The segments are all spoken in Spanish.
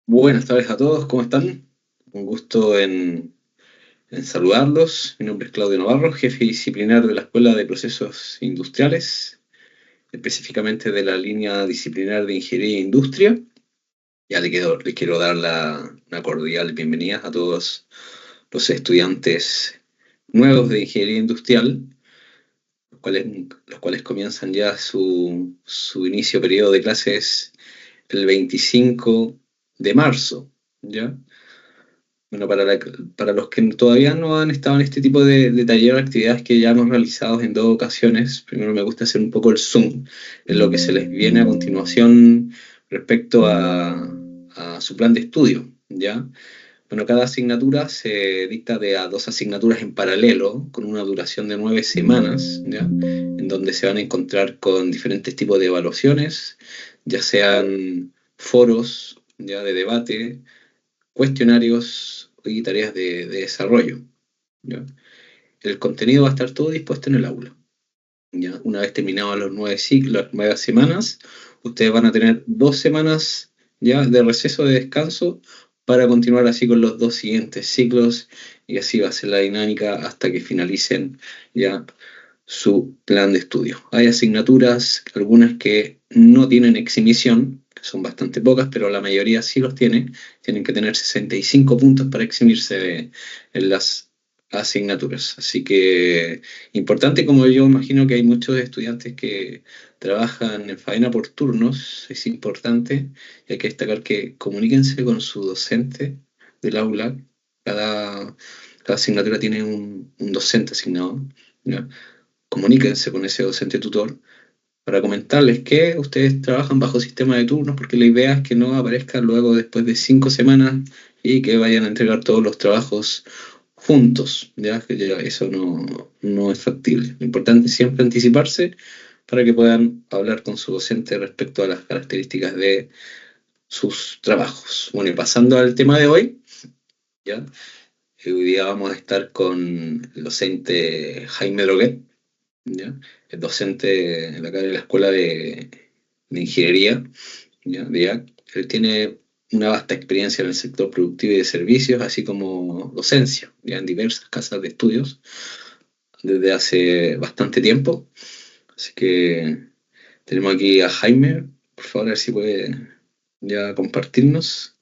Buenas tardes a todos, ¿cómo están? Un gusto en saludarlos. Mi nombre es Claudio Navarro, jefe disciplinar de la Escuela de Procesos Industriales, específicamente de la línea disciplinar de Ingeniería e Industria. Ya les quiero dar una cordial bienvenida a todos los estudiantes nuevos de Ingeniería Industrial, los cuales comienzan ya su inicio periodo de clases el 25 de marzo, ¿ya? Bueno, para los que todavía no han estado en este tipo de taller, actividades que ya hemos realizado en dos ocasiones, primero me gusta hacer un poco el zoom en lo que se les viene a continuación respecto a su plan de estudio, ¿ya? Bueno, cada asignatura se dicta de a dos asignaturas en paralelo, con una duración de 9 semanas, ¿ya? En donde se van a encontrar con diferentes tipos de evaluaciones, ya sean foros, ya de debate, cuestionarios y tareas de desarrollo, ¿ya? El contenido va a estar todo dispuesto en el aula, ¿ya? Una vez terminados los 9 ciclos, las 9 semanas, ustedes van a tener 2 semanas ya de receso, de descanso, para continuar así con los dos siguientes ciclos, y así va a ser la dinámica hasta que finalicen ya su plan de estudio. Hay asignaturas, algunas que no tienen exhibición, que son bastante pocas, pero la mayoría sí los tiene. Tienen que tener 65 puntos para eximirse en las asignaturas. Así que importante, como yo imagino que hay muchos estudiantes que trabajan en faena por turnos, es importante, y hay que destacar que comuníquense con su docente del aula. Cada, cada asignatura tiene un docente asignado, ¿ya? Comuníquense con ese docente tutor para comentarles que ustedes trabajan bajo sistema de turnos, porque la idea es que no aparezcan luego después de 5 semanas y que vayan a entregar todos los trabajos juntos, ya que ya eso no es factible. Lo importante es siempre anticiparse para que puedan hablar con su docente respecto a las características de sus trabajos. Bueno, y pasando al tema de hoy, ya, hoy día vamos a estar con el docente Jaime Droguet, ¿ya? Es docente acá de la Escuela de Ingeniería, ¿ya? De IAC. Él tiene una vasta experiencia en el sector productivo y de servicios, así como docencia, ya en diversas casas de estudios desde hace bastante tiempo. Así que tenemos aquí a Jaime. Por favor, a ver si puede ya compartirnos.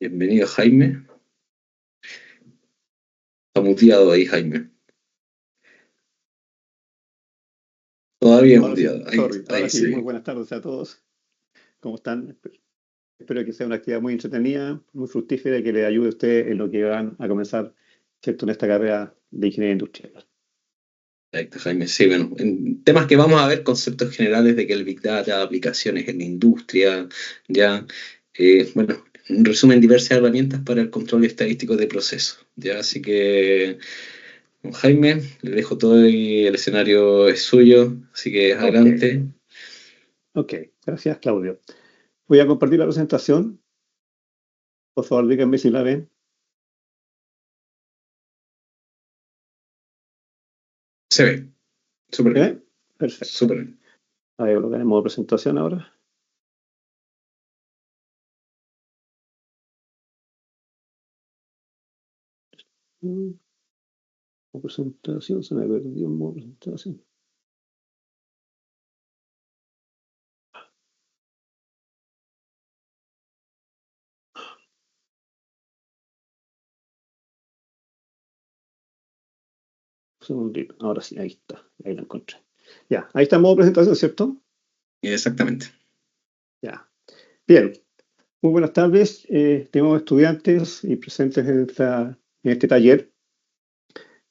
Bienvenido, Jaime. Está muteado ahí, Jaime. Todavía Ahora sí, muteado. Ahí, sorry, ahí ahora sí, muy sí. buenas tardes a todos. ¿Cómo están? Espero que sea una actividad muy entretenida, muy fructífera y que le ayude a usted en lo que van a comenzar, ¿cierto?, en esta carrera de ingeniería industrial. Perfecto, Jaime. Sí, bueno, en temas que vamos a ver, conceptos generales de que el Big Data, aplicaciones en la industria, ya, bueno, en resumen, diversas herramientas para el control estadístico de procesos, ya, así que, Jaime, le dejo todo y el escenario es suyo, así que Ok, adelante. ok, gracias, Claudio. Voy a compartir la presentación. Por favor, díganme si la ven. Se ve, súper ¿Se bien, ve? Perfecto. súper bien. A ver, colocar en modo presentación ahora. Mm, Modo presentación, se me perdió en modo presentación. Un segundito. Ahora sí, ahí está. Ahí lo encontré. Ya, ahí está en modo presentación, ¿cierto? Exactamente. Ya. Bien. Muy buenas tardes, tenemos estudiantes y presentes en este taller.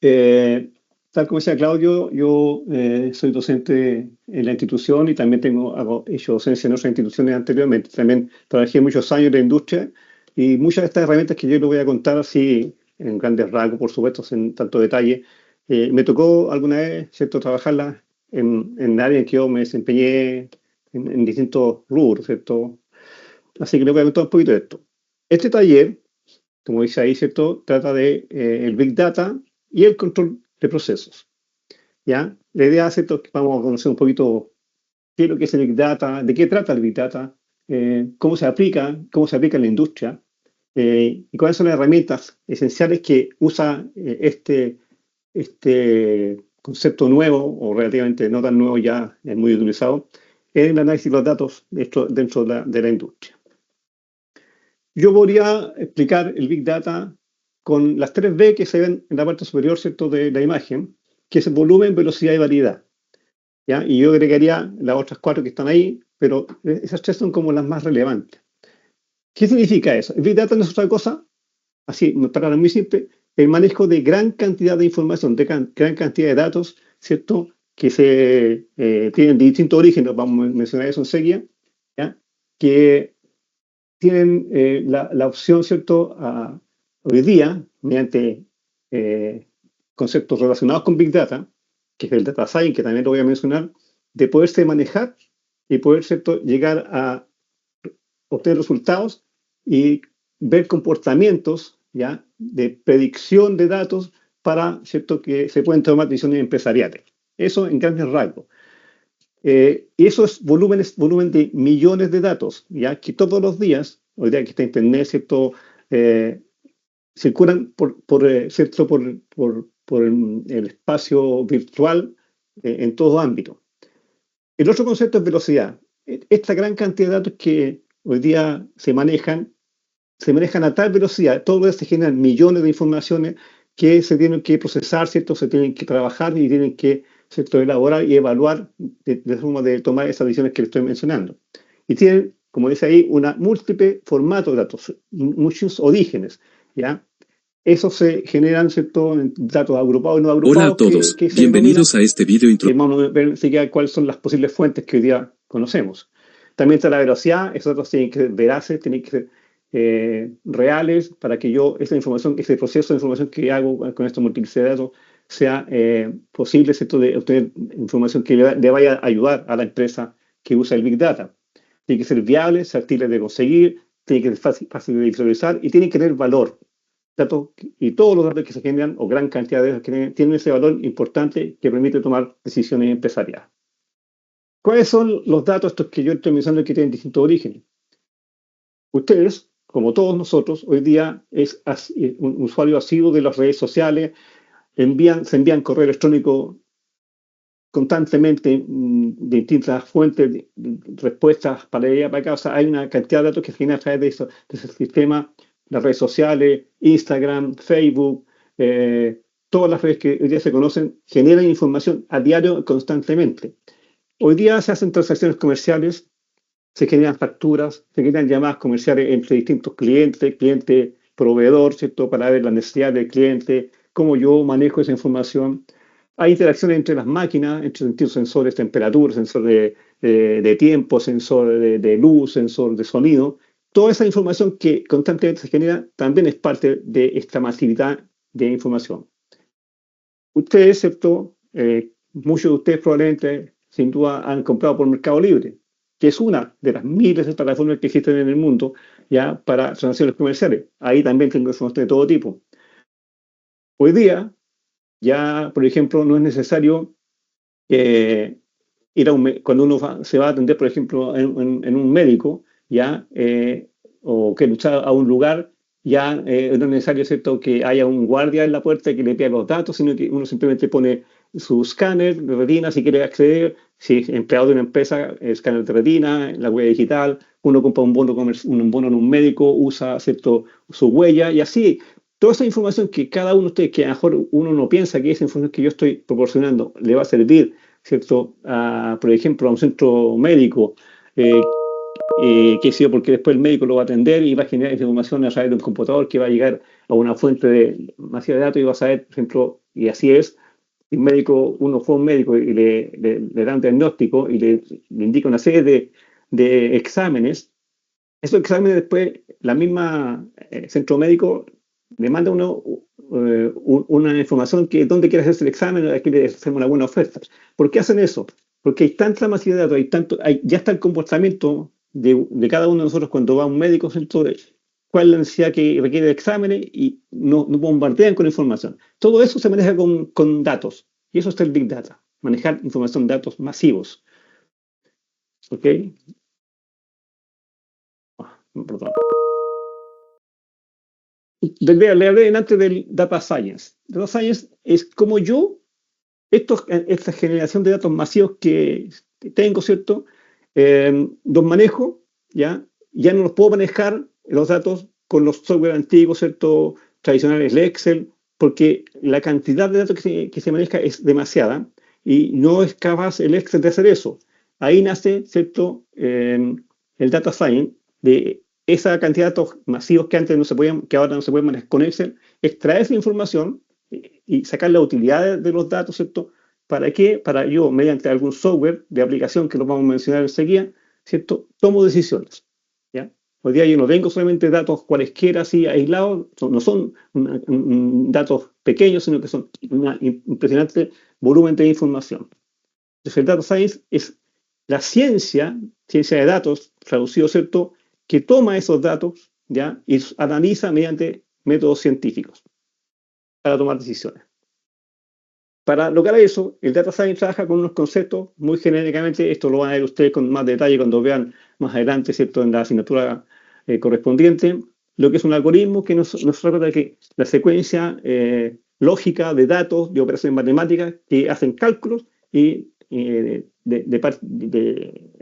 Eh, Tal como decía Claudio, yo soy docente en la institución y también he hecho docencia en otras instituciones anteriormente. También trabajé muchos años en la industria y muchas de estas herramientas que yo les voy a contar así en grandes rasgos, por supuesto, sin tanto detalle, me tocó alguna vez, ¿cierto?, trabajarlas en áreas en que yo me desempeñé en distintos rubros, ¿cierto? Así que les voy a contar un poquito de esto. Este taller, como dice ahí, ¿cierto?, trata de el Big Data y el control de procesos. ¿Ya? La idea, ¿cierto?, es que vamos a conocer un poquito qué es lo que es el Big Data, de qué trata el Big Data, cómo se aplica en la industria y cuáles son las herramientas esenciales que usa este concepto nuevo, o relativamente no tan nuevo ya, es muy utilizado, en el análisis de los datos dentro de la industria. Yo podría explicar el Big Data con las 3 B que se ven en la parte superior, ¿cierto?, de la imagen, que es volumen, velocidad y variedad. ¿Ya? Y yo agregaría las otras 4 que están ahí, pero esas 3 son como las más relevantes. ¿Qué significa eso? El Big Data no es otra cosa, así, para muy simple, el manejo de gran cantidad de información, de gran cantidad de datos, ¿cierto?, que tienen distintos orígenes, vamos a mencionar eso enseguida, ¿ya?, que tienen la opción, ¿cierto?, hoy día, mediante conceptos relacionados con Big Data, que es el Data Science, que también lo voy a mencionar, de poderse manejar y poder, ¿cierto?, llegar a obtener resultados y ver comportamientos, ¿ya?, de predicción de datos para, ¿cierto?, que se pueden tomar decisiones empresariales. Eso en grandes rasgos. Y eso es volumen de millones de datos, ya que todos los días, hoy día que está Internet, ¿cierto?, circulan ¿cierto?, por el espacio virtual en todo ámbito. El otro concepto es velocidad. Esta gran cantidad de datos que hoy día se manejan a tal velocidad, todos los días se generan millones de informaciones que se tienen que procesar, ¿cierto?, se tienen que trabajar y tienen que, ¿cierto?, elaborar y evaluar de forma de tomar esas decisiones que les estoy mencionando. Y tienen, como dice ahí, una múltiple formato de datos, muchos orígenes, ¿ya? Esos se generan, ¿cierto?, en datos agrupados y no agrupados. Hola a todos, que bienvenidos a este video vamos a ver enseguida cuáles son las posibles fuentes que hoy día conocemos. También está la velocidad, esos datos tienen que ser veraces, tienen que ser reales para que esa información, ese proceso de información que hago con esta multiplicidad de datos sea posible, ¿cierto?, de obtener información que le vaya a ayudar a la empresa que usa el Big Data. Tiene que ser viable, factible de conseguir, tiene que ser fácil de visualizar y tiene que tener valor. Y todos los datos que se generan, o gran cantidad de datos que tienen ese valor importante que permite tomar decisiones empresariales. ¿Cuáles son los datos estos que yo estoy mencionando que tienen distintos orígenes? Ustedes, como todos nosotros, hoy día es un usuario asiduo de las redes sociales, se envían correo electrónico constantemente de distintas fuentes, respuestas para allá, para acá. O sea, hay una cantidad de datos que se generan a través de ese sistema, las redes sociales, Instagram, Facebook, todas las redes que hoy día se conocen, generan información a diario constantemente. Hoy día se hacen transacciones comerciales, se generan facturas, se generan llamadas comerciales entre distintos clientes, proveedor, ¿cierto?, para ver la necesidad del cliente, cómo yo manejo esa información. Hay interacciones entre las máquinas, entre distintos sensores de temperatura, sensor de tiempo, sensor de luz, sensor de sonido. Toda esa información que constantemente se genera también es parte de esta masividad de información. Ustedes, ¿cierto?, muchos de ustedes probablemente, sin duda, han comprado por Mercado Libre, que es una de las miles de plataformas que existen en el mundo ya para transacciones comerciales. Ahí también tengo información de todo tipo. Hoy día, ya, por ejemplo, no es necesario cuando uno se va a atender, por ejemplo, en un médico, ya, o que luchar a un lugar, ya no es necesario, ¿cierto?, que haya un guardia en la puerta que le pida los datos, sino que uno simplemente pone su escáner de retina si quiere acceder, si es empleado de una empresa, escáner de retina, la huella digital, uno compra un bono en un médico, usa, ¿cierto?, su huella y así. Toda esa información que cada uno de ustedes, que a lo mejor uno no piensa que esa información que yo estoy proporcionando le va a servir, ¿cierto?, por ejemplo, a un centro médico, qué sé yo, porque después el médico lo va a atender y va a generar esa información a través de un computador que va a llegar a una fuente masiva de datos y va a saber, por ejemplo, y así es, uno fue a un médico y le da un diagnóstico y le indica una serie de exámenes. Esos exámenes después, la misma centro médico le manda una información que dónde quiere hacerse el examen, aquí le hacemos una buena oferta. ¿Por qué hacen eso? Porque hay tanta masividad de datos, ya está el comportamiento de cada uno de nosotros cuando va a un médico, cuál es la necesidad que requiere de exámenes y no bombardean con información. Todo eso se maneja con datos y eso está el Big Data, manejar información, datos masivos. ¿Ok? perdón. Le hablé antes del Data Science. Data Science es como yo, esta generación de datos masivos que tengo, ¿cierto? Los manejo, ¿ya? Ya no los puedo manejar los datos con los software antiguos, ¿cierto? Tradicionales, el Excel, porque la cantidad de datos que se maneja es demasiada y no es capaz el Excel de hacer eso. Ahí nace, ¿cierto? El Data Science de esa cantidad de datos masivos que antes no se podían, que ahora no se pueden manejar con Excel, extraer esa información y sacar la utilidad de los datos, ¿cierto? ¿Para qué? Para yo, mediante algún software de aplicación que lo vamos a mencionar enseguida, ¿cierto? Tomo decisiones, ¿ya? Hoy día yo no tengo solamente datos cualesquiera así aislados, no son datos pequeños, sino que son un impresionante volumen de información. Entonces el Data Science es la ciencia de datos, traducido, ¿cierto?, que toma esos datos, ¿ya?, y analiza mediante métodos científicos para tomar decisiones. Para lograr eso, el Data Science trabaja con unos conceptos muy genéricamente, esto lo van a ver ustedes con más detalle cuando vean más adelante, ¿cierto?, en la asignatura correspondiente, lo que es un algoritmo que nos trata de que la secuencia lógica de datos, de operaciones matemáticas que hacen cálculos y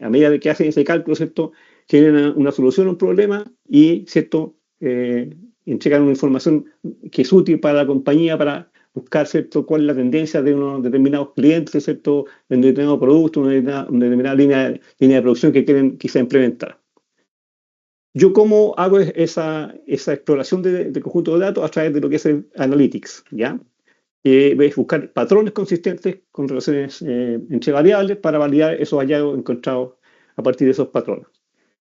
a medida de que hacen ese cálculo, ¿cierto?, generan una solución a un problema y, ¿cierto?, entregan una información que es útil para la compañía para buscar, ¿cierto?, cuál es la tendencia de unos determinados clientes, ¿cierto?, de un determinado producto, una determinada línea de producción que quieren quizá implementar. Yo cómo hago esa exploración de conjunto de datos a través de lo que es el Analytics, ¿ya? Es buscar patrones consistentes con relaciones entre variables para validar esos hallazgos encontrados a partir de esos patrones.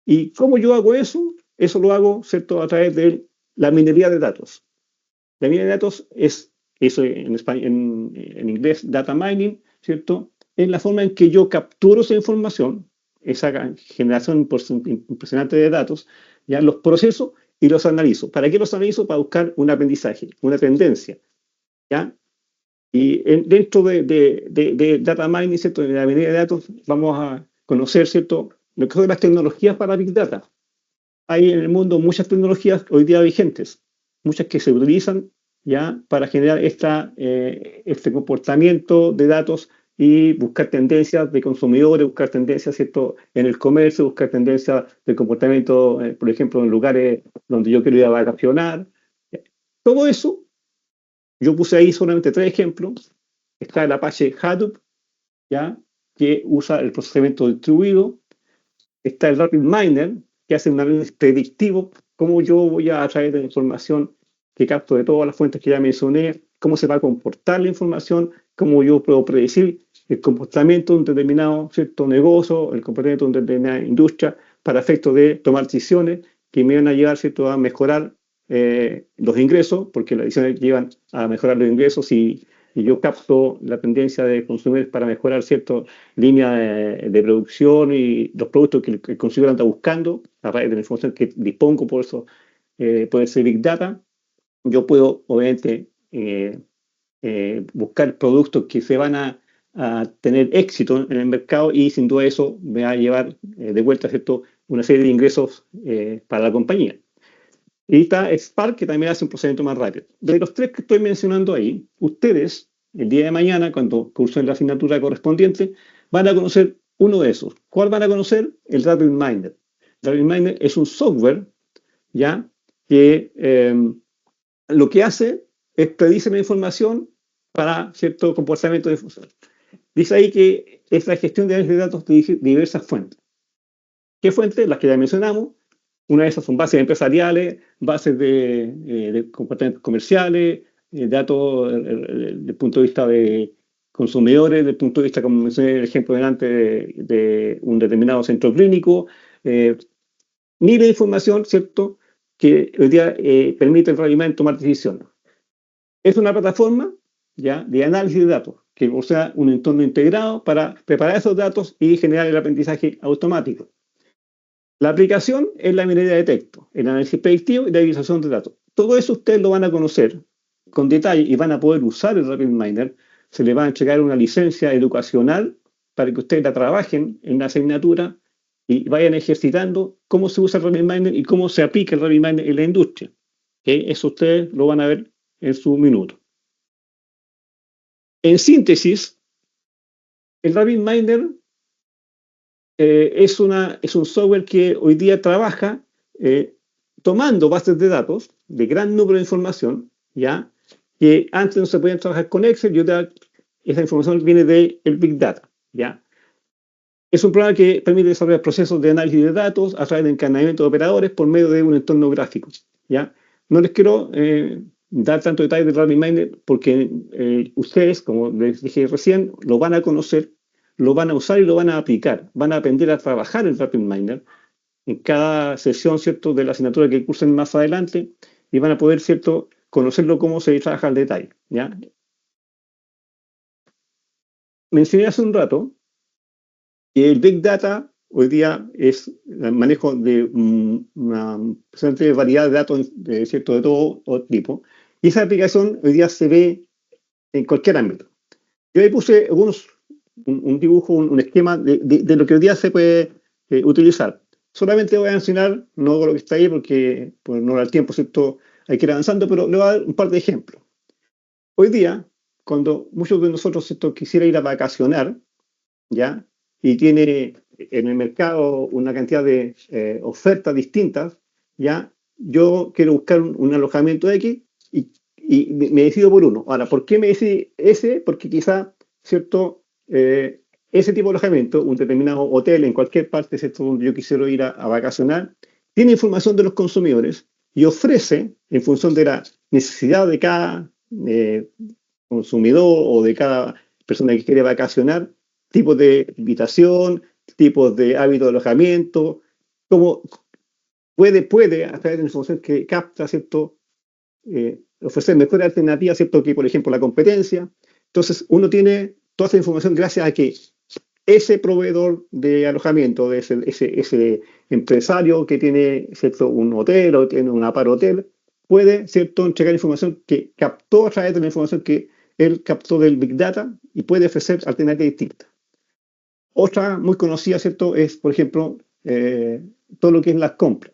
¿Y cómo yo hago eso? Eso lo hago, ¿cierto?, a través de la minería de datos. La minería de datos es, eso en inglés, data mining, ¿cierto? Es la forma en que yo capturo esa información, esa generación impresionante de datos, ya los proceso y los analizo. ¿Para qué los analizo? Para buscar un aprendizaje, una tendencia, ¿ya? Y dentro de data mining, ¿cierto?, de la minería de datos, vamos a conocer, ¿cierto?, lo que son las tecnologías para Big Data. Hay en el mundo muchas tecnologías hoy día vigentes, muchas que se utilizan ya para generar este comportamiento de datos y buscar tendencias de consumidores, buscar tendencias, ¿cierto?, en el comercio, buscar tendencias de comportamiento, por ejemplo, en lugares donde yo quiero ir a vacacionar. Todo eso, yo puse ahí solamente 3 ejemplos. Está el Apache Hadoop, ¿ya?, que usa el procesamiento distribuido. Está el RapidMiner, que hace un análisis predictivo, cómo yo voy a traer la información que capto de todas las fuentes que ya mencioné, cómo se va a comportar la información, cómo yo puedo predecir el comportamiento de un determinado, ¿cierto?, negocio, el comportamiento de una determinada industria, para efectos de tomar decisiones que me van a llevar, ¿cierto?, a mejorar los ingresos, porque las decisiones llevan a mejorar los ingresos y yo capto la tendencia de consumidores para mejorar ciertas líneas de producción y los productos que el consumidor anda buscando a través de la información que dispongo, por eso puede ser Big Data. Yo puedo, obviamente, buscar productos que se van a tener éxito en el mercado y sin duda eso me va a llevar de vuelta, ¿cierto?, una serie de ingresos para la compañía. Y está Spark, que también hace un procedimiento más rápido. De los 3 que estoy mencionando ahí, ustedes, el día de mañana, cuando cursen la asignatura correspondiente, van a conocer uno de esos. ¿Cuál van a conocer? El RapidMiner. RapidMiner es un software, ¿ya?, que lo que hace es predice la información para cierto comportamiento de difusión. Dice ahí que es la gestión de datos de diversas fuentes. ¿Qué fuentes? Las que ya mencionamos. Una de esas son bases empresariales, bases de comportamientos comerciales, datos desde el punto de vista de consumidores, desde el punto de vista, como mencioné el ejemplo delante, de un determinado centro clínico, miles de información, ¿cierto?, que hoy día permite el RapidMiner tomar decisiones. Es una plataforma, ¿ya?, de análisis de datos, que posee un entorno integrado para preparar esos datos y generar el aprendizaje automático. La aplicación es la minería de texto, el análisis predictivo y la visualización de datos. Todo eso ustedes lo van a conocer con detalle y van a poder usar el RapidMiner. Se les va a entregar una licencia educacional para que ustedes la trabajen en la asignatura y vayan ejercitando cómo se usa el RapidMiner y cómo se aplica el RapidMiner en la industria. Eso ustedes lo van a ver en su minuto. En síntesis, el RapidMiner es un software que hoy día trabaja tomando bases de datos de gran número de información, ¿ya? Que antes no se podían trabajar con Excel y esa información viene del Big Data, ¿ya? Es un programa que permite desarrollar procesos de análisis de datos a través de encadenamiento de operadores por medio de un entorno gráfico, ¿ya? No les quiero dar tanto detalle del RapidMiner porque ustedes, como les dije recién, lo van a conocer, lo van a usar y lo van a aplicar. Van a aprender a trabajar en RapidMiner en cada sesión, ¿cierto?, de la asignatura que cursen más adelante y van a poder, ¿cierto?, conocerlo cómo se trabaja al detalle, ¿ya? Mencioné hace un rato que el Big Data hoy día es el manejo de una variedad de datos de todo tipo y esa aplicación hoy día se ve en cualquier ámbito. Yo ahí puse un dibujo, un esquema de lo que hoy día se puede utilizar. Solamente voy a mencionar, no lo que está ahí porque pues, no da el tiempo, ¿cierto? Hay que ir avanzando, pero le voy a dar un par de ejemplos. Hoy día, cuando muchos de nosotros quisiera ir a vacacionar, ¿ya? Y tiene en el mercado una cantidad de ofertas distintas, ¿ya? Yo quiero buscar un alojamiento X y me decido por uno. Ahora, ¿por qué me decidí ese? Porque quizá, ¿cierto? Ese tipo de alojamiento, un determinado hotel en cualquier parte, ¿cierto? Donde yo quisiera ir a vacacionar, tiene información de los consumidores y ofrece, en función de la necesidad de cada consumidor o de cada persona que quiere vacacionar, tipos de invitación, tipos de hábitos de alojamiento, como puede a través de la información que capta, ¿cierto? Ofrecer mejores alternativas, ¿cierto? Que, por ejemplo, la competencia. Entonces, uno tiene toda esa información gracias a que ese proveedor de alojamiento, de ese empresario que tiene, ¿cierto? Un hotel o tiene un aparo hotel, puede, ¿cierto?, entregar información que captó a través de la información que él captó del Big Data y puede ofrecer alternativas distintas. Otra muy conocida, ¿cierto?, es, por ejemplo, todo lo que es las compras.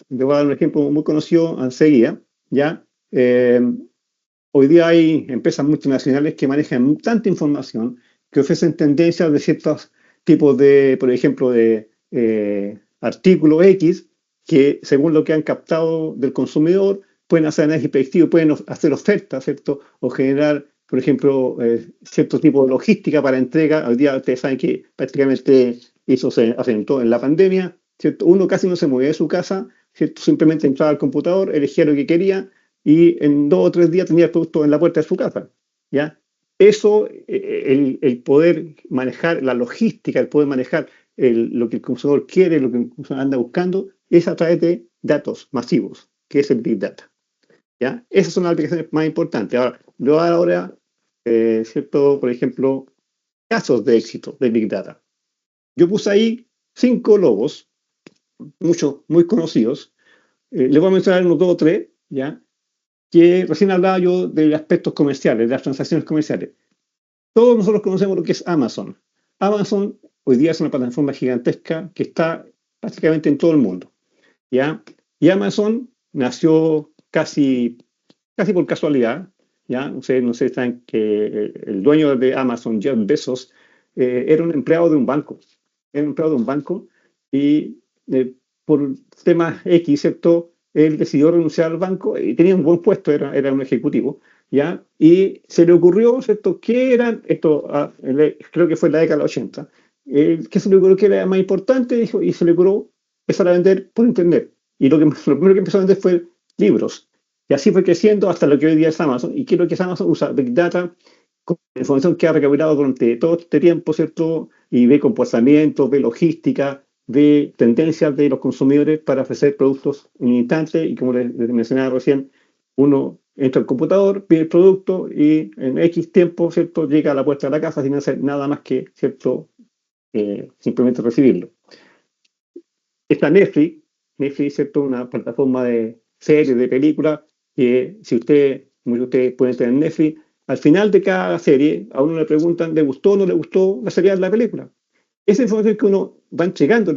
Le voy a dar un ejemplo muy conocido enseguida, ¿ya? Hoy día hay empresas multinacionales que manejan tanta información que ofrecen tendencias de ciertos tipos de, por ejemplo, de artículos X, que según lo que han captado del consumidor, pueden hacer análisis predictivo, pueden hacer ofertas, ¿cierto? O generar, por ejemplo, cierto tipo de logística para entrega. Hoy día ustedes saben que prácticamente eso se asentó en la pandemia, ¿cierto? Uno casi no se movía de su casa, ¿cierto? Simplemente entraba al computador, elegía lo que quería y en 2 o 3 días tenía el producto en la puerta de su casa, ¿ya? Eso, el poder manejar la logística, el poder manejar lo que el consumidor quiere, lo que el consumidor anda buscando, es a través de datos masivos, que es el Big Data, ¿ya? Esas son las aplicaciones más importantes. Ahora, le voy a dar ahora, ¿cierto? Por ejemplo, casos de éxito de Big Data. Yo puse ahí 5 logos, muchos, muy conocidos. Les voy a mencionar unos 2 o 3, ¿ya? Que recién hablaba yo de aspectos comerciales, de las transacciones comerciales. Todos nosotros conocemos lo que es Amazon. Amazon hoy día es una plataforma gigantesca que está prácticamente en todo el mundo, ¿ya? Y Amazon nació casi por casualidad, ¿ya? Ustedes no sé, saben que el dueño de Amazon, Jeff Bezos, era un empleado de un banco. Era un empleado de un banco y por temas X, ¿cierto? Él decidió renunciar al banco y tenía un buen puesto, era un ejecutivo, ¿ya? Y se le ocurrió, ¿cierto? ¿Qué eran esto? Creo que fue en la década de los 80. ¿Qué se le ocurrió que era más importante? Dijo, y se le ocurrió empezar a vender por Internet. Y lo primero que empezó a vender fue libros. Y así fue creciendo hasta lo que hoy día es Amazon. ¿Y qué es lo que es Amazon? Usa Big Data, con información que ha recabulado durante todo este tiempo, ¿cierto? Y ve comportamientos, ve logística, ve tendencias de los consumidores para ofrecer productos en un instante. Y como les mencionaba recién, uno entra al computador, pide el producto y en X tiempo, ¿cierto?, llega a la puerta de la casa sin hacer nada más que, ¿cierto?, simplemente recibirlo. Está Netflix, ¿cierto?, una plataforma de series, de películas, que si muchos de ustedes pueden tener Netflix, al final de cada serie a uno le preguntan, ¿le gustó o no le gustó la serie de la película? esa información que uno va entregando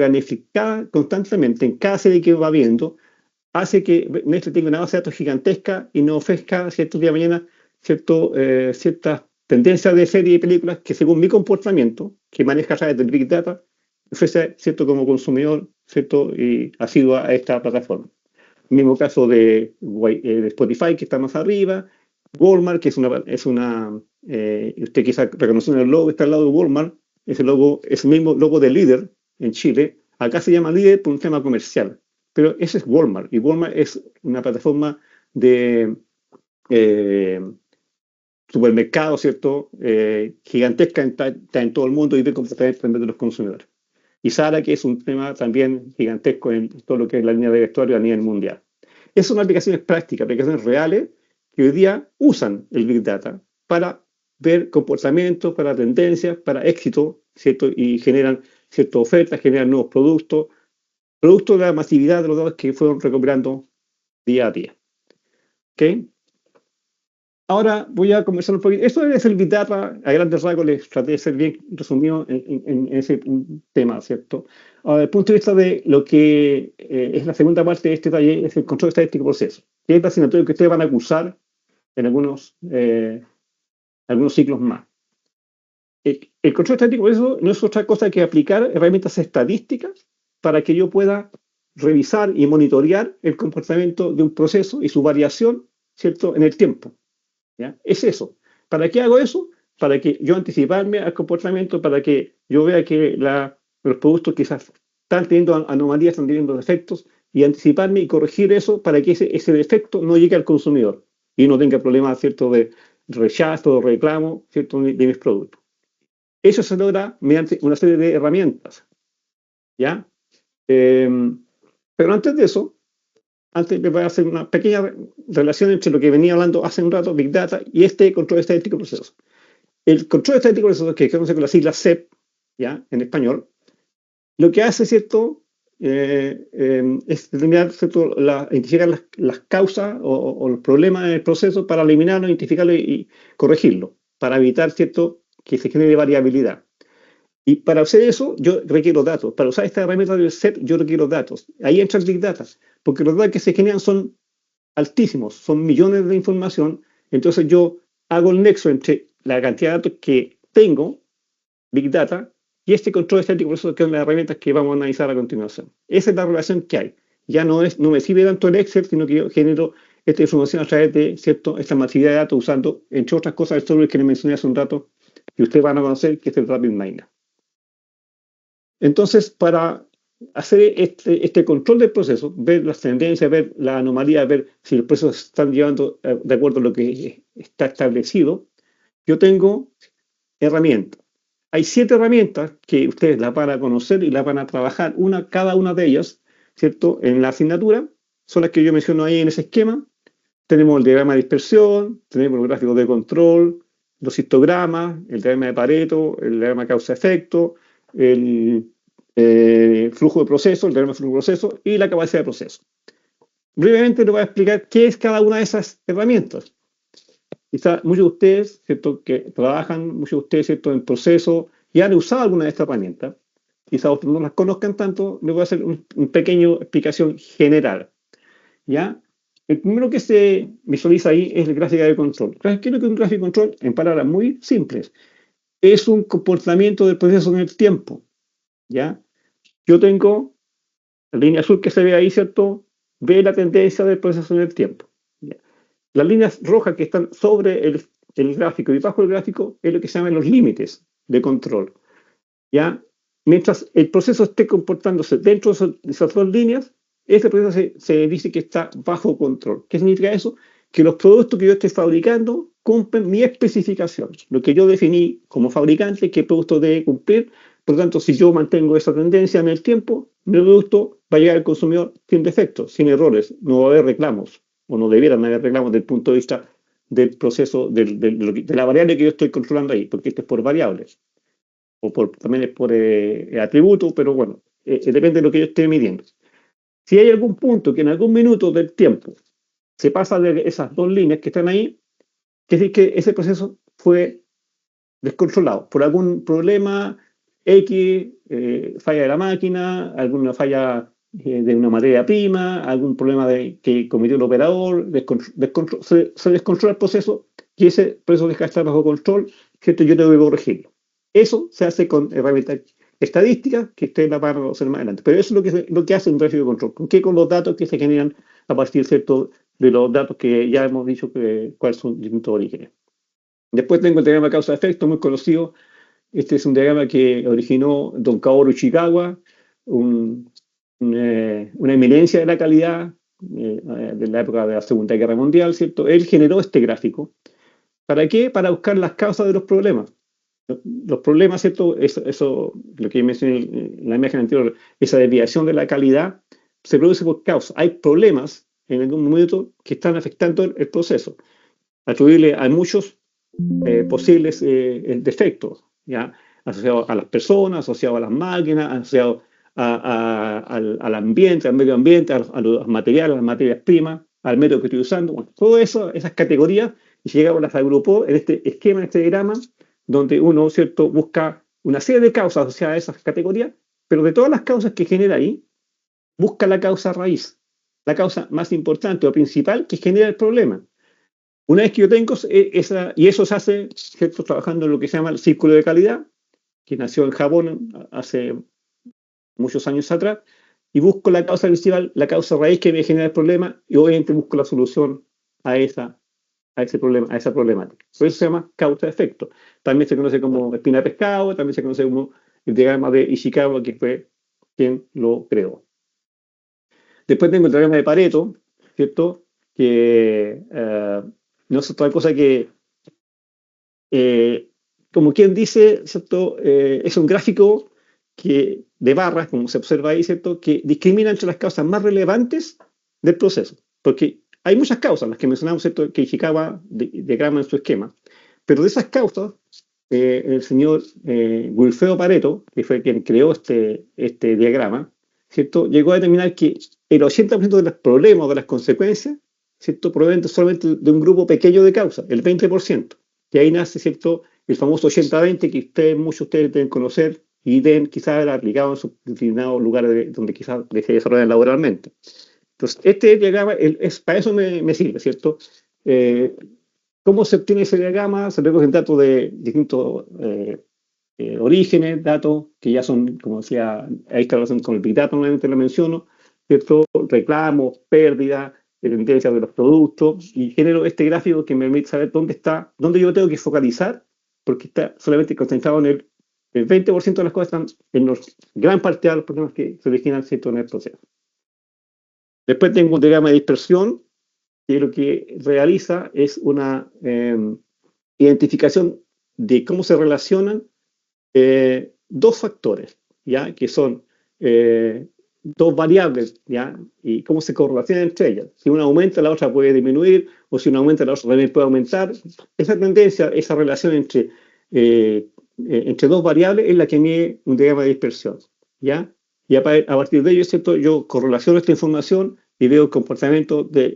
constantemente en cada serie que va viendo, hace que Netflix tenga una base de datos gigantesca y nos ofrezca ciertos días de mañana ciertas tendencias de series y películas que según mi comportamiento, que maneja a través del Big Data, ofrece cierto como consumidor, cierto y asiduo a esta plataforma. Mismo caso de Spotify, que está más arriba, Walmart, que usted quizá reconoció el logo, está al lado de Walmart, ese logo es el mismo logo de Líder en Chile, acá se llama Líder por un tema comercial, pero ese es Walmart, y Walmart es una plataforma de eh, supermercado, ¿cierto? Gigantesca, está en todo el mundo y ve comportamiento de los consumidores. Y Sara, que es un tema también gigantesco en todo lo que es la línea de vestuario a nivel mundial. Esas son aplicaciones prácticas, aplicaciones reales que hoy día usan el Big Data para ver comportamientos, para tendencias, para éxito, ¿cierto? Y generan ciertas ofertas, generan nuevos productos, producto de la masividad de los datos que fueron recopilando día a día. ¿Ok? Ahora voy a conversar un poquito. Eso es el Big Data, a grandes rasgos les traté de ser bien resumido en ese tema, ¿cierto? Ahora, desde el punto de vista de lo que es la segunda parte de este taller, es el control estadístico de procesos, que es la asignatura que ustedes van a cursar en algunos ciclos más. El control estadístico de procesos no es otra cosa que aplicar herramientas estadísticas para que yo pueda revisar y monitorear el comportamiento de un proceso y su variación, ¿cierto?, en el tiempo. ¿Ya? Es eso. ¿Para qué hago eso? Para que yo anticiparme al comportamiento, para que yo vea que los productos quizás están teniendo anomalías, están teniendo defectos, y anticiparme y corregir eso para que ese defecto no llegue al consumidor y no tenga problemas, ¿cierto?, de rechazo o reclamo, ¿cierto?, de mis productos. Eso se logra mediante una serie de herramientas. ¿Ya? Pero antes de eso, antes les voy a hacer una pequeña relación entre lo que venía hablando hace un rato, Big Data, y este control estadístico de procesos. El control estadístico de procesos, que se conoce con las siglas CEP, ¿ya?, en español, lo que hace, ¿cierto?, es determinar, ¿cierto?, identificar las causas o los problemas del proceso para eliminarlo, identificarlo y corregirlo, para evitar, ¿cierto?, que se genere variabilidad. Y para hacer eso, yo requiero datos. Para usar esta herramienta del CEP, yo requiero datos. Ahí entra el Big Data, porque los datos que se generan son altísimos, son millones de información. Entonces yo hago el nexo entre la cantidad de datos que tengo, Big Data, y este control estático, por eso que son las herramientas que vamos a analizar a continuación. Esa es la relación que hay. Ya no me sirve tanto el Excel, sino que yo genero esta información a través de esta masividad de datos usando, entre otras cosas, el software que les mencioné hace un rato, que ustedes van a conocer, que es el RapidMiner. Entonces, para hacer este control del proceso, ver las tendencias, ver la anomalía, ver si los procesos se están llevando de acuerdo a lo que está establecido, yo tengo herramientas. Hay 7 herramientas que ustedes las van a conocer y las van a trabajar cada una de ellas, ¿cierto?, en la asignatura. Son las que yo menciono ahí en ese esquema. Tenemos el diagrama de dispersión, tenemos los gráficos de control, los histogramas, el diagrama de Pareto, el diagrama causa-efecto, el flujo de proceso, el diagrama de flujo de proceso y la capacidad de proceso. Brevemente les voy a explicar qué es cada una de esas herramientas. Quizá muchos de ustedes, ¿cierto?, que trabajan, muchos de ustedes, ¿cierto?, en proceso y han usado alguna de estas herramientas. Quizá otros no las conozcan tanto, les voy a hacer una pequeña explicación general. ¿Ya? El primero que se visualiza ahí es la gráfica de control. ¿Qué es lo que es un gráfico de control? En palabras muy simples. Es un comportamiento del proceso en el tiempo. ¿Ya? Yo tengo la línea azul que se ve ahí, ¿cierto? Ve la tendencia del proceso en el tiempo. ¿Ya? Las líneas rojas que están sobre el gráfico y bajo el gráfico es lo que se llaman los límites de control. ¿Ya? Mientras el proceso esté comportándose dentro de esas dos líneas, ese proceso se dice que está bajo control. ¿Qué significa eso? Que los productos que yo esté fabricando cumplen mi especificación, lo que yo definí como fabricante, qué producto debe cumplir. Por lo tanto, si yo mantengo esa tendencia en el tiempo, mi producto va a llegar al consumidor sin defectos, sin errores, no va a haber reclamos, o no debieran haber reclamos desde el punto de vista del proceso, de la variable que yo estoy controlando ahí, porque esto es por variables, o también es por atributo, pero bueno, depende de lo que yo esté midiendo. Si hay algún punto que en algún minuto del tiempo se pasa de esas dos líneas que están ahí, quiere decir que ese proceso fue descontrolado por algún problema X, falla de la máquina, alguna falla de una materia prima, algún problema que cometió el operador, se descontrola el proceso y ese proceso deja de estar bajo control, ¿cierto? Yo tengo que corregirlo. Eso se hace con herramientas estadísticas que ustedes la van a conocer más adelante. Pero eso es lo que hace un gráfico de control. ¿Con qué? Con los datos que se generan a partir, ¿cierto?, de los datos que ya hemos dicho cuáles son distintos orígenes. Después tengo el diagrama causa-efecto, muy conocido. Este es un diagrama que originó don Kaoru Ishikawa, una eminencia de la calidad de la época de la Segunda Guerra Mundial, ¿cierto? Él generó este gráfico. ¿Para qué? Para buscar las causas de los problemas. Los problemas, ¿cierto? Eso, lo que mencioné en la imagen anterior, esa desviación de la calidad, se produce por causa. Hay problemas en algún momento que están afectando el proceso. Atribuirle a muchos posibles defectos, ¿ya? Asociados a las personas, asociados a las máquinas, asociados al ambiente, al medio ambiente, a los materiales, a las materias primas, al método que estoy usando. Bueno, todas esas categorías, y llegamos las agrupó en este esquema, en este diagrama, donde uno, ¿cierto?, busca una serie de causas asociadas a esas categorías, pero de todas las causas que genera ahí, busca la causa raíz, la causa más importante o principal que genera el problema. Una vez que yo tengo esa, y eso se hace, ¿cierto?, trabajando en lo que se llama el círculo de calidad, que nació en Japón hace muchos años atrás, y busco la causa principal, la causa raíz que me genera el problema, y obviamente busco la solución a ese problema, a esa problemática. Por eso se llama causa-efecto. También se conoce como espina de pescado, también se conoce como el diagrama de Ishikawa, que fue quien lo creó. Después tengo el diagrama de Pareto, ¿cierto?, que no es otra cosa que, como quien dice, ¿cierto?, es un gráfico de barras, como se observa ahí, ¿cierto?, que discrimina entre las causas más relevantes del proceso. Porque hay muchas causas, las que mencionamos, ¿cierto?, que Ishikawa diagrama en su esquema. Pero de esas causas, el señor Wilfredo Pareto, que fue quien creó este diagrama, ¿cierto?, llegó a determinar que el 80% de los problemas, de las consecuencias, ¿cierto?, provienen solamente de un grupo pequeño de causas, el 20%. Y ahí nace, ¿cierto?, el famoso 80-20 que muchos de ustedes deben conocer y deben quizás haber aplicado en sus determinados lugares donde quizás se desarrollan laboralmente. Entonces, este diagrama, para eso me sirve, ¿cierto? ¿Cómo se obtiene ese diagrama? Se recogen datos de distintos orígenes, datos que ya son, como decía, ahí está la relación con el Big Data, nuevamente lo menciono, ¿cierto? Reclamos, pérdidas, tendencias de los productos, y genero este gráfico que me permite saber dónde yo tengo que focalizar, porque está solamente concentrado en el 20% de las cosas están en gran parte de los problemas que se originan, ¿cierto?, en el proceso. Después tengo un diagrama de dispersión, que lo que realiza es una identificación de cómo se relacionan dos factores, ¿ya?, que son dos variables, ¿ya?, y cómo se correlacionan entre ellas. Si una aumenta, la otra puede disminuir, o si una aumenta, la otra también puede aumentar. Esa tendencia, esa relación entre dos variables es la que mide un diagrama de dispersión, ¿ya? Y a partir de ello, ¿cierto?, yo correlaciono esta información y veo el comportamiento de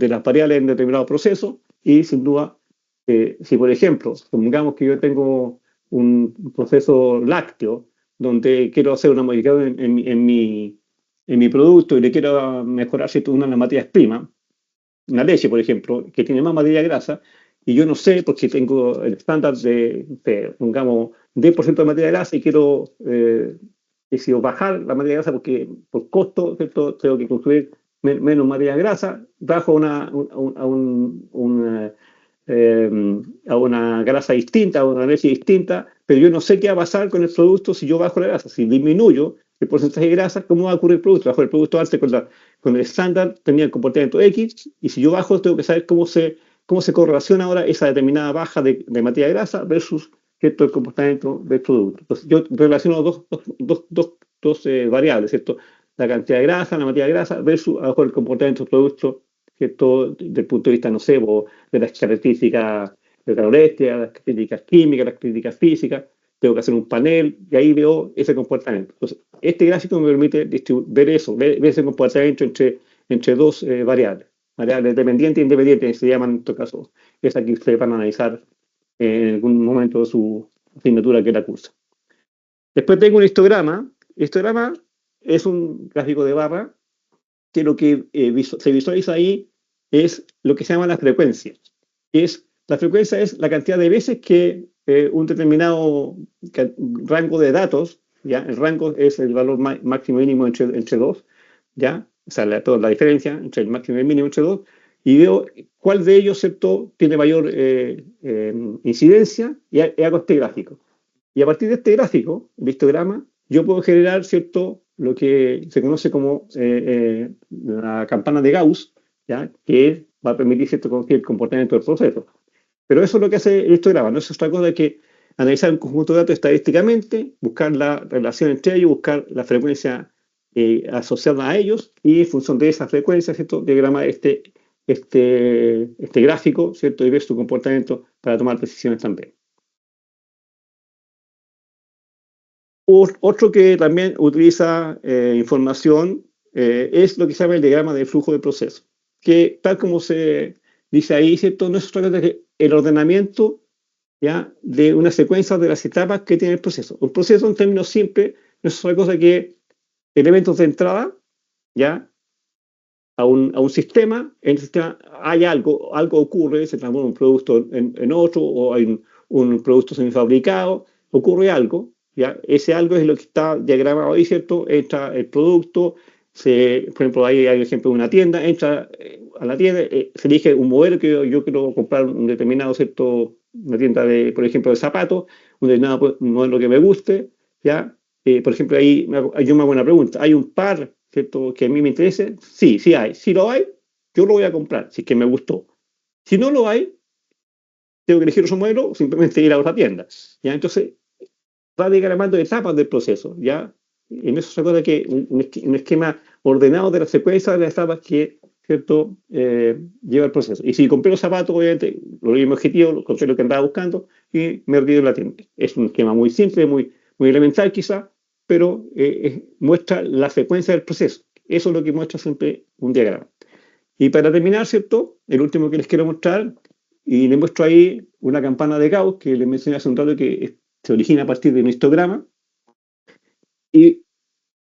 las variables en determinado proceso, y sin duda, si por ejemplo, supongamos que yo tengo un proceso lácteo donde quiero hacer una modificación en mi producto y le quiero mejorar, ¿cierto?, una de las materias primas, una leche, por ejemplo, que tiene más materia grasa, y yo no sé, porque tengo el estándar pongamos, 10% de materia grasa y quiero bajar la materia grasa porque por costo, ¿cierto?, tengo que construir menos materia grasa, bajo a una grasa distinta, a una leche distinta, pero yo no sé qué va a pasar con el producto si yo bajo la grasa. Si disminuyo el porcentaje de grasa, ¿cómo va a ocurrir el producto? Bajo el producto antes con el estándar tenía el comportamiento X, y si yo bajo tengo que saber cómo se correlaciona ahora esa determinada baja de materia grasa versus, ¿cierto?, el comportamiento del producto. Entonces yo relaciono dos variables, ¿cierto?, la cantidad de grasa, la materia grasa versus a lo mejor el comportamiento del producto, ¿cierto?, desde el punto de vista, no sé, de las características de calorimetría, las características químicas, las características físicas. Tengo que hacer un panel y ahí veo ese comportamiento. Entonces, este gráfico me permite ver eso, ver ese comportamiento entre dos variables dependientes e independientes, se llaman en este caso, esas que ustedes van a analizar en algún momento de su asignatura que la cursa. Después tengo un histograma. El histograma es un gráfico de barra que lo que se visualiza ahí es lo que se llama la frecuencia. La frecuencia es la cantidad de veces que un determinado rango de datos, ¿ya? El rango es el valor máximo y mínimo entre dos, ¿ya? O sea, la diferencia entre el máximo y el mínimo entre dos, y veo cuál de ellos, ¿cierto?, tiene mayor incidencia y hago este gráfico. Y a partir de este gráfico, el histograma, yo puedo generar, ¿cierto?, lo que se conoce como la campana de Gauss, ¿ya?, que va a permitir, ¿cierto?, el comportamiento del proceso. Pero eso es lo que hace el histograma, no es otra cosa que analizar un conjunto de datos estadísticamente, buscar la relación entre ellos, buscar la frecuencia asociada a ellos y en función de esa frecuencia, ¿cierto?, diagramar este gráfico, ¿cierto?, y ver su comportamiento para tomar decisiones también. Otro que también utiliza información es lo que se llama el diagrama de flujo de proceso, que tal como se dice ahí, ¿cierto?, no es otra cosa que el ordenamiento, ¿ya?, de una secuencia de las etapas que tiene el proceso. Un proceso, en términos simples, no es otra cosa que elementos de entrada, ¿ya?, a un sistema. En el sistema hay algo ocurre, se transforma un producto en otro, o hay un producto semifabricado, ocurre algo, ¿ya? Ese algo es lo que está diagramado ahí, ¿cierto? Entra el producto, por ejemplo, ahí hay el ejemplo de una tienda, entra a la tienda, se elige un modelo que yo quiero comprar un determinado, ¿cierto? Una tienda, por ejemplo, de zapatos, un determinado modelo que me guste, ¿ya? Por ejemplo, ahí hay una buena pregunta. ¿Hay un par, cierto, que a mí me interese? Sí, sí hay. Si lo hay, yo lo voy a comprar, si es que me gustó. Si no lo hay, tengo que elegir otro modelo o simplemente ir a otra tienda. ¿Ya? Entonces, va diagramando etapas del proceso. ¿Ya? En eso se acuerda que un esquema ordenado de la secuencia de las etapas que, ¿cierto?, lleva el proceso. Y si compré los zapatos, obviamente, lo vi mi objetivo, compré lo que andaba buscando y me retiro de la tienda. Es un esquema muy simple, muy elemental quizá, pero muestra la secuencia del proceso. Eso es lo que muestra siempre un diagrama. Y para terminar, ¿cierto?, el último que les quiero mostrar, y les muestro ahí una campana de Gauss que les mencioné hace un rato que se origina a partir de un histograma. Y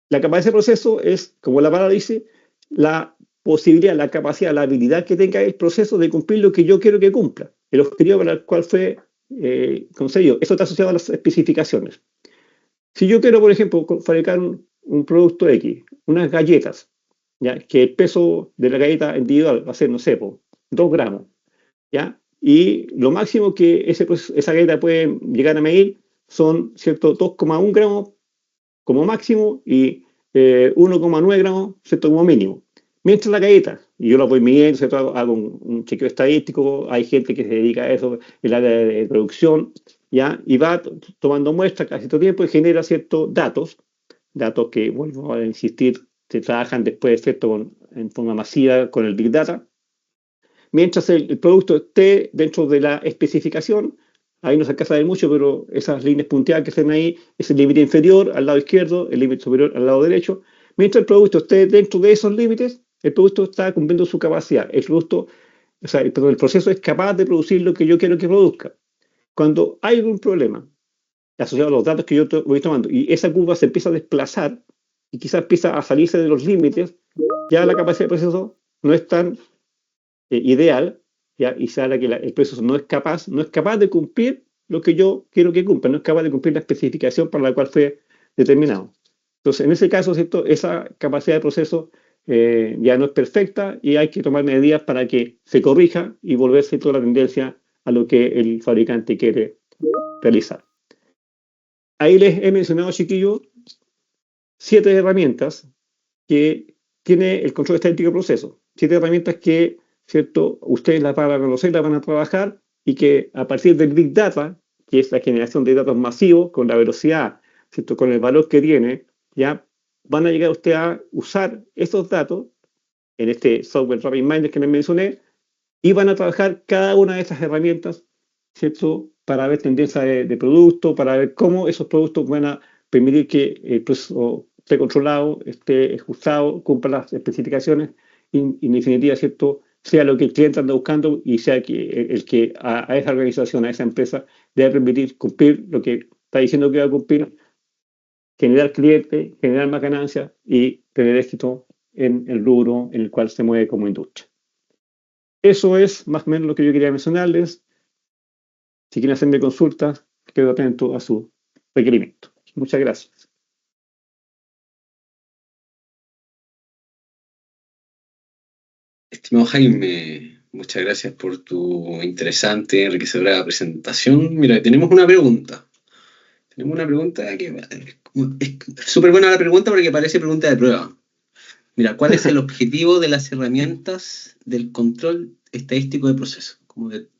la capacidad de proceso es, como la palabra dice, la posibilidad, la capacidad, la habilidad que tenga el proceso de cumplir lo que yo quiero que cumpla, el objetivo para el cual fue concedido. Eso está asociado a las especificaciones. Si yo quiero, por ejemplo, fabricar un producto X, unas galletas, ¿ya?, que el peso de la galleta individual va a ser, no sé, 2 gramos, ¿ya? Y lo máximo que esa galleta puede llegar a medir son, ¿cierto?, 2,1 gramos como máximo y 1,9 gramos, ¿cierto?, como mínimo. Mientras la galleta, y yo la voy midiendo, ¿cierto?, hago un chequeo estadístico, hay gente que se dedica a eso, el área de producción, ¿ya? Y va tomando muestras casi todo tiempo y genera ciertos datos que, vuelvo a insistir, se trabajan después, ¿cierto?, en forma masiva con el Big Data. Mientras el producto esté dentro de la especificación, ahí no se alcanza a ver mucho, pero esas líneas punteadas que se ven ahí es el límite inferior al lado izquierdo, el límite superior al lado derecho. Mientras el producto esté dentro de esos límites, el producto está cumpliendo su capacidad. El proceso es capaz de producir lo que yo quiero que produzca. Cuando hay algún problema asociado a los datos que yo voy tomando y esa curva se empieza a desplazar y quizás empieza a salirse de los límites, ya la capacidad del proceso no es tan ideal, ¿ya? Y sabe que el proceso no es capaz de cumplir lo que yo quiero que cumpla, no es capaz de cumplir la especificación para la cual fue determinado. Entonces, en ese caso, ¿cierto?, esa capacidad de proceso ya no es perfecta y hay que tomar medidas para que se corrija y volverse toda la tendencia a lo que el fabricante quiere realizar. Ahí les he mencionado, chiquillos, 7 herramientas que tiene el control estadístico del proceso. 7 herramientas que, ¿cierto?, ustedes las van a conocer, las van a trabajar y que a partir del Big Data, que es la generación de datos masivos con la velocidad, ¿cierto?, con el valor que tiene, ya van a llegar ustedes a usar esos datos en este software RapidMiner que les mencioné y van a trabajar cada una de estas herramientas, ¿cierto?, para ver tendencia de producto, para ver cómo esos productos van a permitir que el proceso esté controlado, esté ajustado, cumpla las especificaciones y en definitiva, ¿cierto?, sea lo que el cliente anda buscando y sea el que a esa organización, a esa empresa, debe permitir cumplir lo que está diciendo que va a cumplir generar clientes, generar más ganancias y tener éxito en el rubro en el cual se mueve como industria. Eso es más o menos lo que yo quería mencionarles. Si quieren hacerme consultas, quedo atento a su requerimiento. Muchas gracias. Estimado Jaime, muchas gracias por tu interesante, enriquecedora presentación. Mira, tenemos una pregunta. Tenemos una pregunta que es súper buena la pregunta porque parece pregunta de prueba. Mira, ¿cuál es el objetivo de las herramientas del control estadístico de procesos?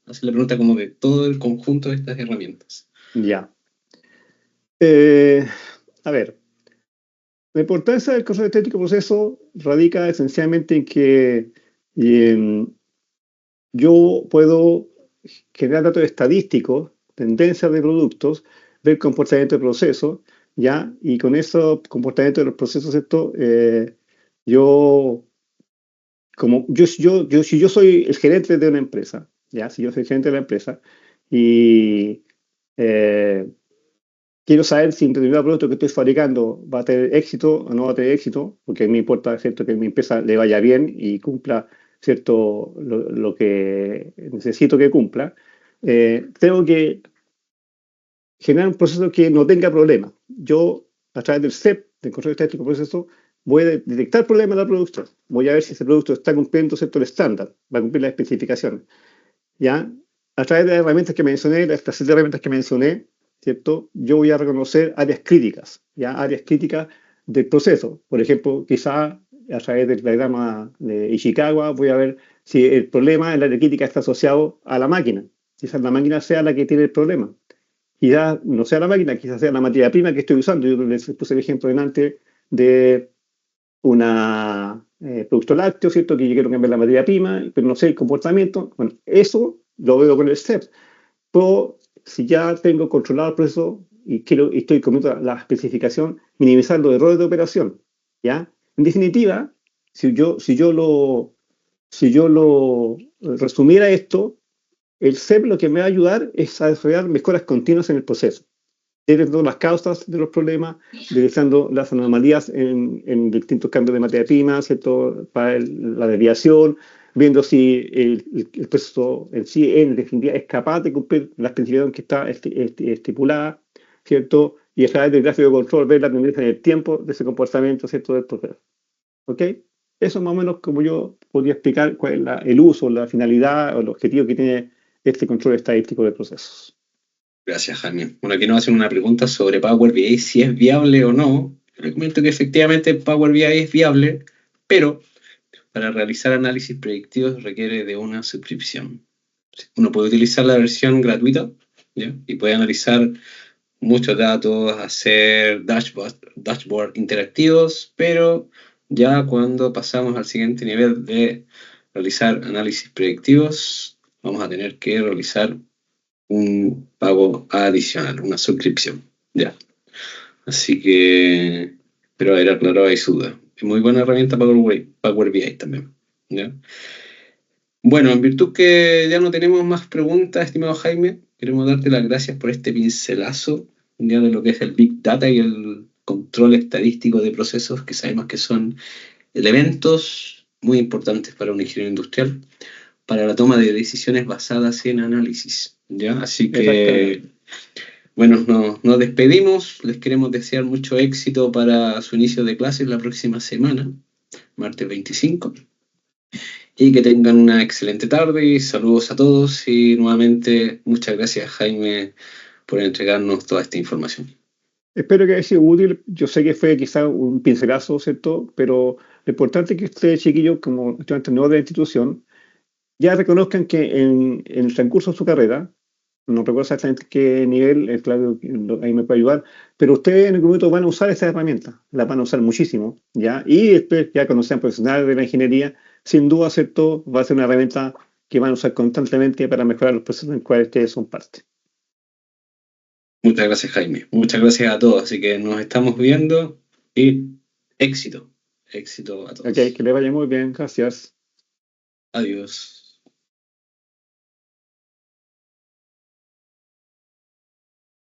Hacer la pregunta como de todo el conjunto de estas herramientas. Ya. A ver, la importancia del control estadístico de proceso radica esencialmente en que yo puedo generar datos estadísticos, tendencias de productos, ver comportamiento de procesos, ¿ya? Y con esos comportamientos de los procesos, ¿cierto? Si yo soy el gerente de una empresa, ¿ya? Si yo soy el gerente de la empresa y quiero saber si un determinado producto que estoy fabricando va a tener éxito o no va a tener éxito, porque a mí me importa, ¿cierto?, que a mi empresa le vaya bien y cumpla, ¿cierto?, lo que necesito que cumpla. Tengo que generar un proceso que no tenga problemas. Yo, a través del CEP, del control estadístico de proceso, voy a detectar problemas de la producción. Voy a ver si ese producto está cumpliendo, ¿cierto?, el estándar, va a cumplir las especificaciones. ¿Ya? A través de las herramientas que mencioné, estas 7 herramientas que mencioné, ¿cierto? Yo voy a reconocer áreas críticas, ¿ya? Áreas críticas del proceso. Por ejemplo, quizá a través del diagrama de Ishikawa voy a ver si el problema, el área crítica está asociado a la máquina. Quizás la máquina sea la que tiene el problema. Quizás no sea la máquina, quizás sea la materia prima que estoy usando. Yo les puse el ejemplo delante de una producto lácteo, ¿cierto? Que yo quiero cambiar la materia prima, pero no sé el comportamiento. Bueno, eso lo veo con el STEP. Pero si ya tengo controlado el proceso y estoy comiendo la especificación, minimizar los errores de operación, ¿ya? En definitiva, si yo lo resumiera esto, el SEP lo que me va a ayudar es a desarrollar mejoras continuas en el proceso, detectando las causas de los problemas, detectando las anomalías en distintos cambios de materia prima, ¿cierto?, para la desviación, viendo si el proceso en sí, en definitiva, es capaz de cumplir la especificación que está estipulada, ¿cierto? Y a través del gráfico de control ver la tendencia en el tiempo de ese comportamiento, ¿cierto?, del proceso. ¿Ok? Eso es más o menos como yo podría explicar cuál es el uso, la finalidad o el objetivo que tiene este control estadístico de procesos. Gracias, Jaime. Bueno, aquí nos hacen una pregunta sobre Power BI, si es viable o no. Yo les comento que efectivamente Power BI es viable, pero para realizar análisis predictivos requiere de una suscripción. Uno puede utilizar la versión gratuita, ¿ya? Y puede analizar muchos datos, hacer dashboard interactivos, pero ya cuando pasamos al siguiente nivel de realizar análisis predictivos, vamos a tener que realizar un pago adicional, una suscripción. Ya. Así que, pero era aclarado ahí su duda. Es muy buena herramienta para Power BI también. ¿Ya? Bueno, en virtud que ya no tenemos más preguntas, estimado Jaime, queremos darte las gracias por este pincelazo ya de lo que es el Big Data y el control estadístico de procesos, que sabemos que son elementos muy importantes para un ingeniero industrial, para la toma de decisiones basadas en análisis. ¿Ya? Así que, bueno, nos despedimos. Les queremos desear mucho éxito para su inicio de clases la próxima semana, martes 25. Y que tengan una excelente tarde y saludos a todos y nuevamente muchas gracias, Jaime, por entregarnos toda esta información. Espero que haya sido útil. Yo sé que fue quizá un pincelazo, ¿cierto? Pero lo importante es que ustedes, chiquillos, como estudiantes nuevos de la institución, ya reconozcan que en el transcurso de su carrera, no recuerdo exactamente qué nivel, Claudio ahí me puede ayudar, pero ustedes en algún momento van a usar esa herramienta, la van a usar muchísimo, ¿ya? Y después, ya cuando sean profesionales de la ingeniería, sin duda, ¿cierto?, va a ser una herramienta que van a usar constantemente para mejorar los procesos en los cuales ustedes son parte. Muchas gracias, Jaime. Muchas gracias a todos. Así que nos estamos viendo y éxito. Éxito a todos. Ok, que les vaya muy bien. Gracias. Adiós.